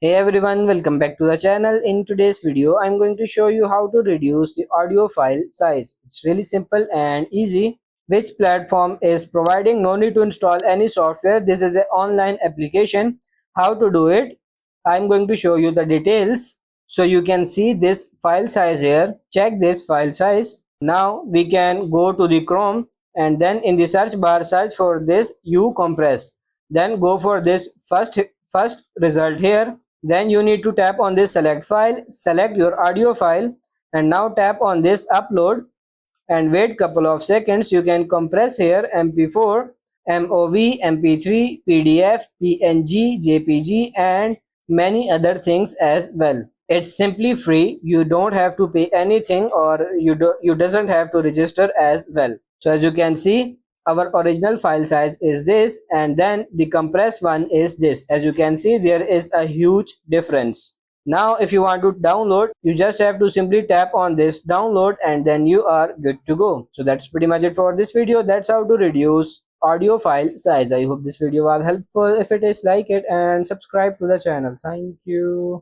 Hey everyone, welcome back to the channel. In today's video, I'm going to show you how to reduce the audio file size. It's really simple and easy. Which platform is providing no need to install any software. This is an online application. How to do it? I'm going to show you the details. So you can see this file size here. Check this file size. Now we can go to the Chrome and then in the search bar search for this uCompress. Then go for this first result here. Then you need to tap on this select file, select your audio file, and now tap on this upload and wait couple of seconds. You can compress here mp4, mov, mp3, pdf, png, jpg and many other things as well. It's simply free. You don't have to pay anything, or you doesn't have to register as well. So as you can see, our original file size is this, and then the compressed one is this. As you can see, there is a huge difference. Now if you want to download, you just have to simply tap on this download and then you are good to go. So that's pretty much it for this video. That's how to reduce audio file size. I hope this video was helpful. If it is, like it and subscribe to the channel. Thank you.